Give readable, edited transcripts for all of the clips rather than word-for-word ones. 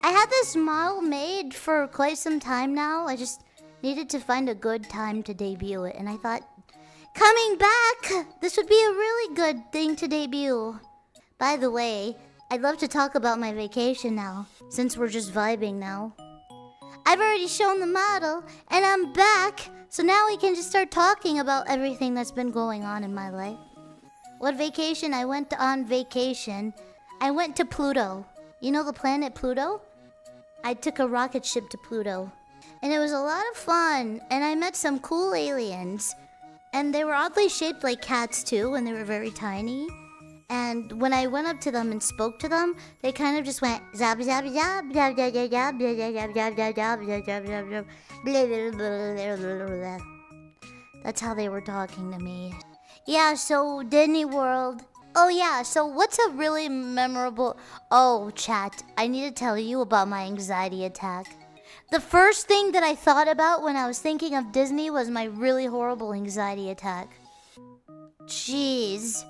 I had this model made for quite some time now. I just needed to find a good time to debut it. And I thought, coming back, this would be a really good thing to debut. By the way, I'd love to talk about my vacation now, since we're just vibing now. I've already shown the model, and I'm back. So now we can just start talking about everything that's been going on in my life. What vacation? I went on vacation. I went to Pluto. You know the planet Pluto? I took a rocket ship to Pluto. And it was a lot of fun. And I met some cool aliens. And they were oddly shaped like cats too, and they were very tiny. And when I went up to them and spoke to them, they kind of just went zap zap zap zap zap zap zap zap zap zap zap zap zap zap zap. That's how they were talking to me. Yeah, so Disney World. Oh yeah, so what's a really memorable... Oh, chat, I need to tell you about my anxiety attack. The first thing that I thought about when I was thinking of Disney was my really horrible anxiety attack. Jeez.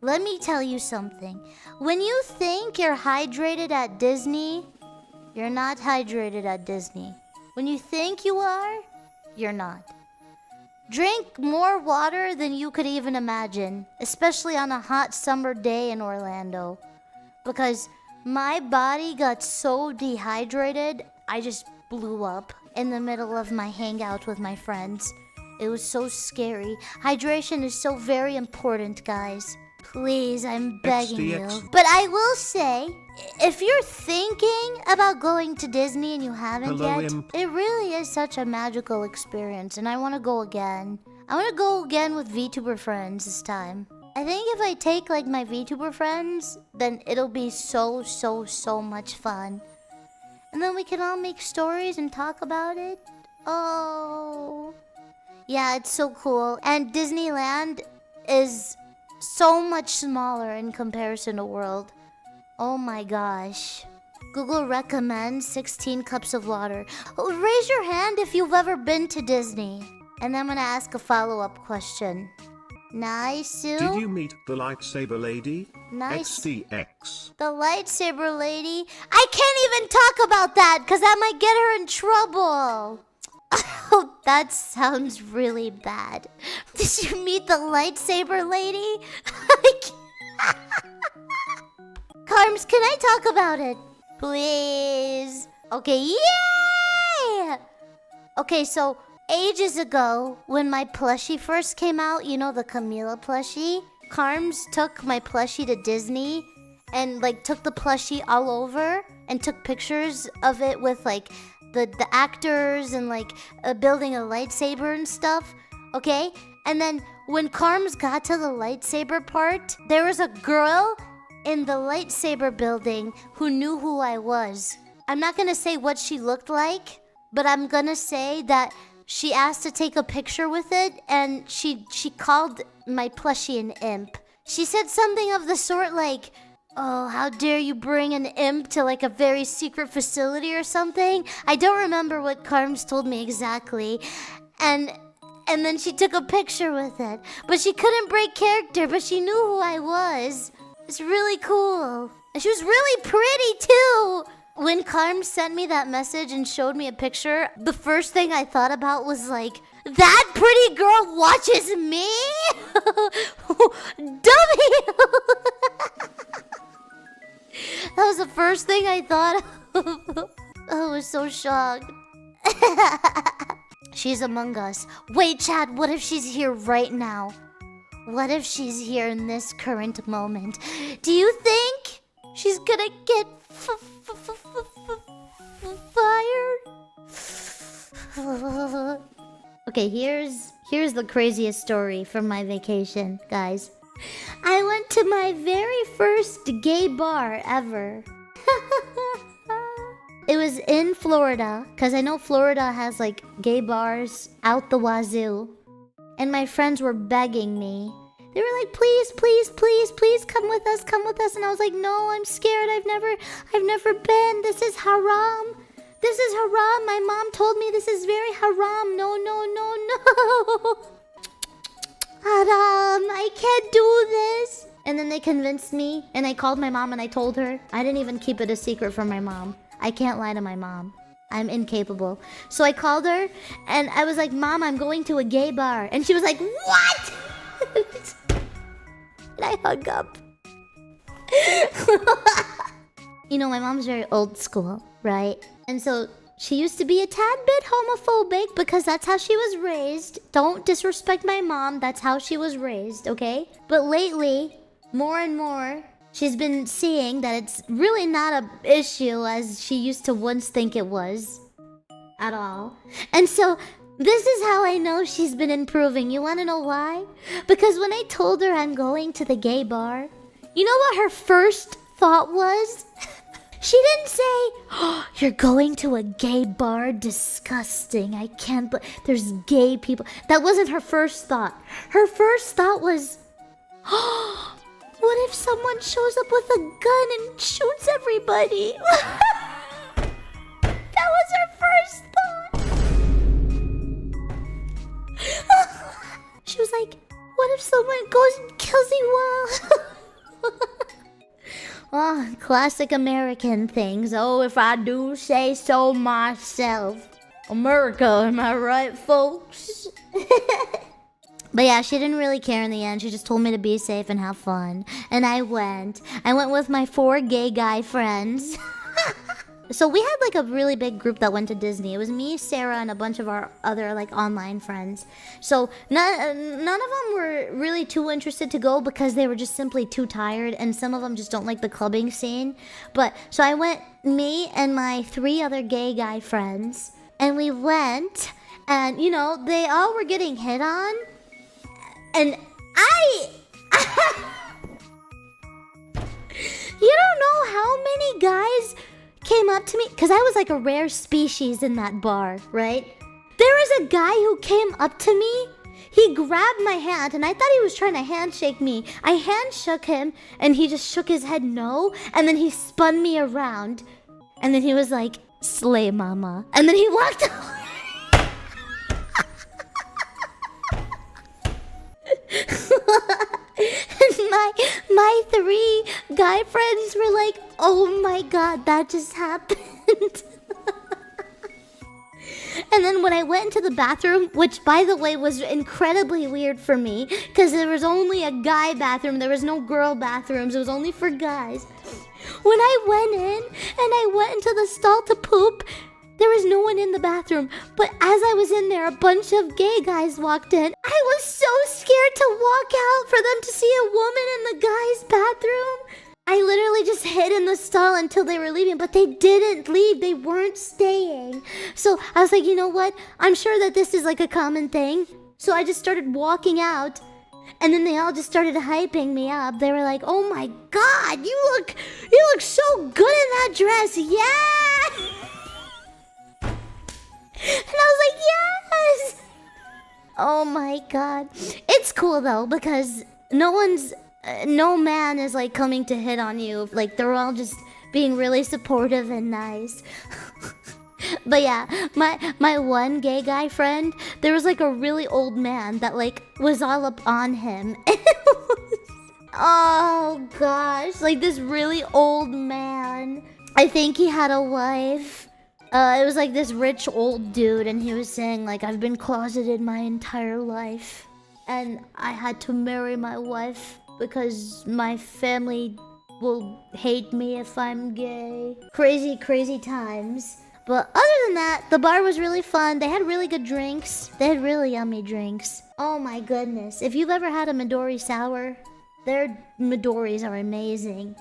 Let me tell you something. When you think you're hydrated at Disney, you're not hydrated at Disney. When you think you are, you're not. Drink more water than you could even imagine, especially on a hot summer day in Orlando. Because my body got so dehydrated, I just blew up in the middle of my hangout with my friends. It was so scary. Hydration is so very important, guys. Please, I'm begging you. But I will say, if you're thinking about going to Disney and you haven't yet, it really is such a magical experience, and I want to go again. I want to go again with VTuber friends this time. I think if I take like my VTuber friends, then it'll be so much fun. And then we can all make stories and talk about it. Oh. Yeah, it's so cool. And Disneyland is so much smaller in comparison to World. Oh my gosh. Google recommends 16 cups of water. Raise your hand if you've ever been to Disney. And I'm gonna ask a follow-up question. Nice. Did you meet the lightsaber lady? Nice. XDX. The lightsaber lady? I can't even talk about that because that might get her in trouble. Oh, that sounds really bad. Did you meet the lightsaber lady? Carms, can I talk about it? Please. Okay, yay! Okay, so ages ago, when my plushie first came out, you know, the Camila plushie, Carms took my plushie to Disney and like took the plushie all over and took pictures of it with like the actors and like building a lightsaber and stuff, okay? And then when Carms got to the lightsaber part, there was a girl in the lightsaber building who knew who I was. I'm not gonna say what she looked like, but I'm gonna say that she asked to take a picture with it, and she called my plushie an imp. She said something of the sort like, "Oh, how dare you bring an imp to like a very secret facility or something?" I don't remember what Carms told me exactly. And then she took a picture with it. But she couldn't break character, but she knew who I was. It's really cool. And she was really pretty too. When Carms sent me that message and showed me a picture, the first thing I thought about was like, that pretty girl watches me? Dummy! That was the first thing I thought of. I was so shocked. She's among us. Wait, Chad, what if she's here right now? What if she's here in this current moment? Do you think she's gonna get fired? Okay, here's the craziest story from my vacation, guys. I went to my very first gay bar ever. It was in Florida, because I know Florida has like gay bars out the wazoo. And my friends were begging me. They were like, please, please, please, please come with us, come with us. And I was like, no, I'm scared. I've never been. This is haram. This is haram. My mom told me this is very haram. No, no, no, no. Haram, I can't do this. And then they convinced me, and I called my mom and I told her. I didn't even keep it a secret from my mom. I can't lie to my mom. I'm incapable. So I called her and I was like, Mom, I'm going to a gay bar. And she was like, what? And I hung up. You know, my mom's very old school, right? And so she used to be a tad bit homophobic because that's how she was raised. Don't disrespect my mom. That's how she was raised, okay? But lately, more and more, she's been seeing that it's really not an issue as she used to once think it was. At all. And so, this is how I know she's been improving. You wanna know why? Because when I told her I'm going to the gay bar, you know what her first thought was? She didn't say, oh, you're going to a gay bar? Disgusting. I can't there's gay people. That wasn't her first thought. Her first thought was, oh, what if someone shows up with a gun and shoots everybody? That was her first thought. She was like, what if someone goes and kills you all? Oh, classic American things. Oh, if I do say so myself. America, am I right, folks? But yeah, she didn't really care in the end. She just told me to be safe and have fun. And I went. I went with my 4 gay guy friends. So we had like a really big group that went to Disney. It was me, Sarah, and a bunch of our other like online friends. So none of them were really too interested to go because they were just simply too tired, and some of them just don't like the clubbing scene. But so I went, me and my 3 other gay guy friends, and we went, and you know, they all were getting hit on, and you don't know how many guys came up to me, because I was like a rare species in that bar, right? There was a guy who came up to me. He grabbed my hand, and I thought he was trying to handshake me. I handshook him, and he just shook his head no, and then he spun me around, and then he was like, slay mama, and then he walked away. And my 3 guy friends were like, oh my god, that just happened. And then when I went into the bathroom, which by the way was incredibly weird for me, because there was only a guy bathroom, there was no girl bathrooms, it was only for guys. When I went in and I went into the stall to poop, there was no one in the bathroom, but as I was in there, a bunch of gay guys walked in. I was so scared to walk out for them to see a woman in the guy's bathroom. I literally just hid in the stall until they were leaving, but they didn't leave. They weren't staying. So I was like, you know what? I'm sure that this is like a common thing. So I just started walking out, and then they all just started hyping me up. They were like, oh my god, you look so good in that dress. Yeah! And I was like, yes! Oh my god. It's cool though, because no man is like coming to hit on you. Like, they're all just being really supportive and nice. But yeah, my one gay guy friend, there was like a really old man that like was all up on him. Oh gosh, like this really old man. I think he had a wife. It was like this rich old dude, and he was saying like, I've been closeted my entire life, and I had to marry my wife because my family will hate me if I'm gay. Crazy, crazy times. But other than that, the bar was really fun. They had really good drinks. They had really yummy drinks. Oh my goodness. If you've ever had a Midori sour, their Midoris are amazing.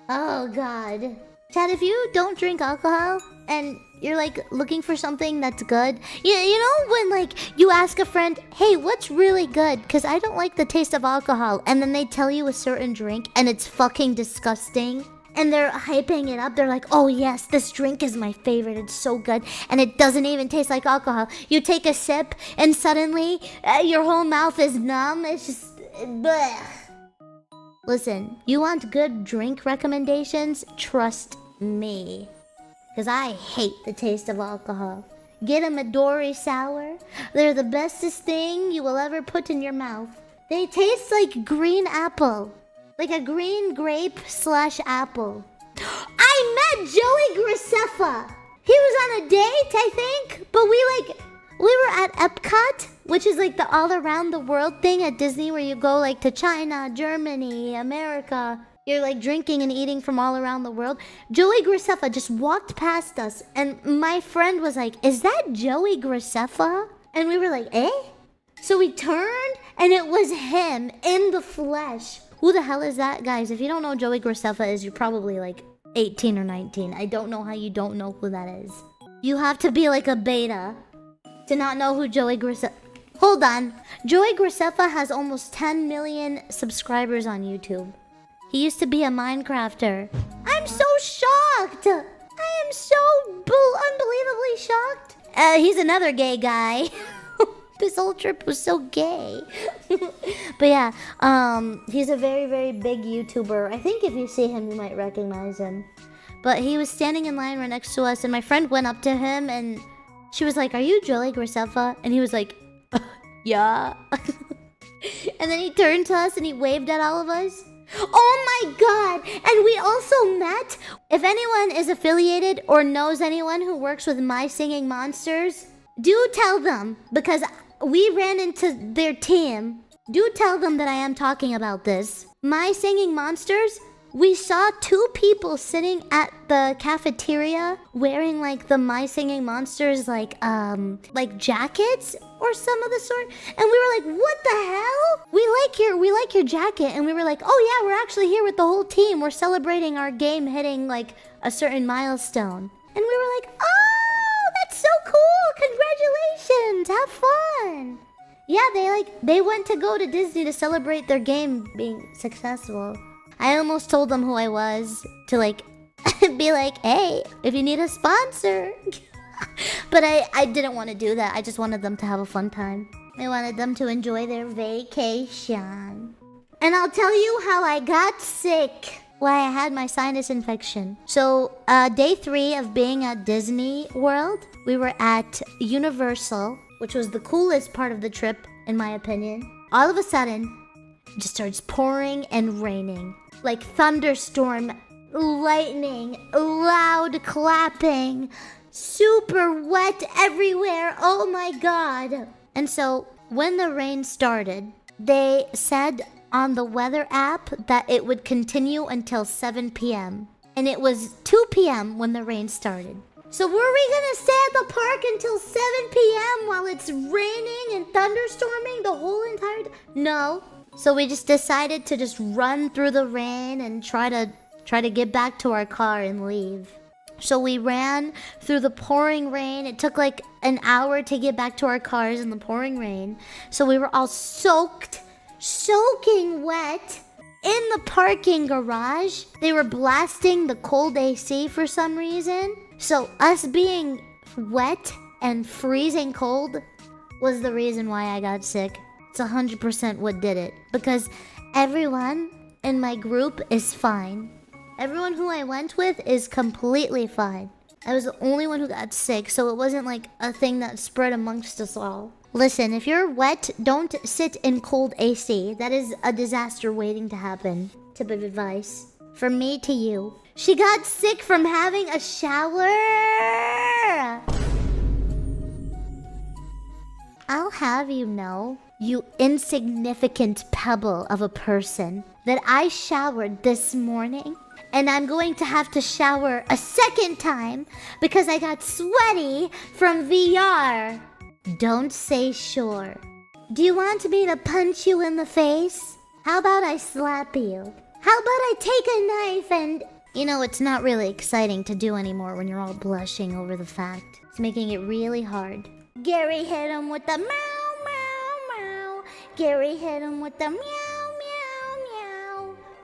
Oh god. Chad, if you don't drink alcohol and you're like looking for something that's good, you know when like you ask a friend, hey, what's really good? Because I don't like the taste of alcohol. And then they tell you a certain drink and it's fucking disgusting. And they're hyping it up. They're like, oh yes, this drink is my favorite. It's so good. And it doesn't even taste like alcohol. You take a sip and suddenly your whole mouth is numb. It's just... bleh. Listen, you want good drink recommendations? Trust me. Because I hate the taste of alcohol. Get a Midori sour. They're the bestest thing you will ever put in your mouth. They taste like green apple. Like a green grape / apple. I met Joey Graceffa. He was on a date, I think, but we were at Epcot, which is like the all around the world thing at Disney where you go like to China, Germany, America. You're like drinking and eating from all around the world. Joey Graceffa just walked past us and my friend was like, "Is that Joey Graceffa?" And we were like, "Eh?" So we turned and it was him in the flesh. Who the hell is that, guys? If you don't know who Joey Graceffa is, you're probably like 18 or 19. I don't know how you don't know who that is. You have to be like a beta to not know who Joey Graceffa... Hold on. Joey Graceffa has almost 10 million subscribers on YouTube. He used to be a Minecrafter. I'm so shocked. I am so unbelievably shocked. He's another gay guy. This whole trip was so gay. But yeah, he's a very, very big YouTuber. I think if you see him, you might recognize him. But he was standing in line right next to us, and my friend went up to him, and she was like, "Are you Joey Graceffa?" And he was like, "Yeah." And then he turned to us, and he waved at all of us. Oh my god! And we also met. If anyone is affiliated or knows anyone who works with My Singing Monsters, do tell them, because we ran into their team. Do tell them that I am talking about this. My Singing Monsters, we saw 2 people sitting at the cafeteria wearing like the My Singing Monsters like jackets or some of the sort. And we were like, "What the hell? We like your jacket." And we were like, "Oh yeah, we're actually here with the whole team. We're celebrating our game hitting like a certain milestone." And we were like, "Oh, that's so cool. Congratulations. Have fun." Yeah, they went to go to Disney to celebrate their game being successful. I almost told them who I was to like be like, "Hey, if you need a sponsor." But I didn't want to do that. I just wanted them to have a fun time. I wanted them to enjoy their vacation. And I'll tell you how I got sick. Why I had my sinus infection. So, day 3 of being at Disney World, we were at Universal, which was the coolest part of the trip, in my opinion. All of a sudden, it just starts pouring and raining. Like thunderstorm, lightning, loud clapping, super wet everywhere. Oh my god. And so when the rain started, they said on the weather app that it would continue until 7 p.m. And it was 2 p.m. when the rain started. So were we gonna stay at the park until 7 p.m. while it's raining and thunderstorming the whole entire time? No. So we just decided to just run through the rain and try to get back to our car and leave. So we ran through the pouring rain. It took like an hour to get back to our cars in the pouring rain. So we were all soaking wet. In the parking garage, they were blasting the cold AC for some reason. So us being wet and freezing cold was the reason why I got sick. It's 100% what did it. Because everyone in my group is fine. Everyone who I went with is completely fine. I was the only one who got sick, so it wasn't like a thing that spread amongst us all. Listen, if you're wet, don't sit in cold AC. That is a disaster waiting to happen. Tip of advice. From me to you. She got sick from having a shower. I'll have you know, you insignificant pebble of a person, that I showered this morning. And I'm going to have to shower a second time because I got sweaty from VR. Don't say sure. Do you want me to punch you in the face? How about I slap you? How about I take a knife and... You know, it's not really exciting to do anymore when you're all blushing over the fact. It's making it really hard. Gary hit him with the meow, meow, meow. Gary hit him with the meow.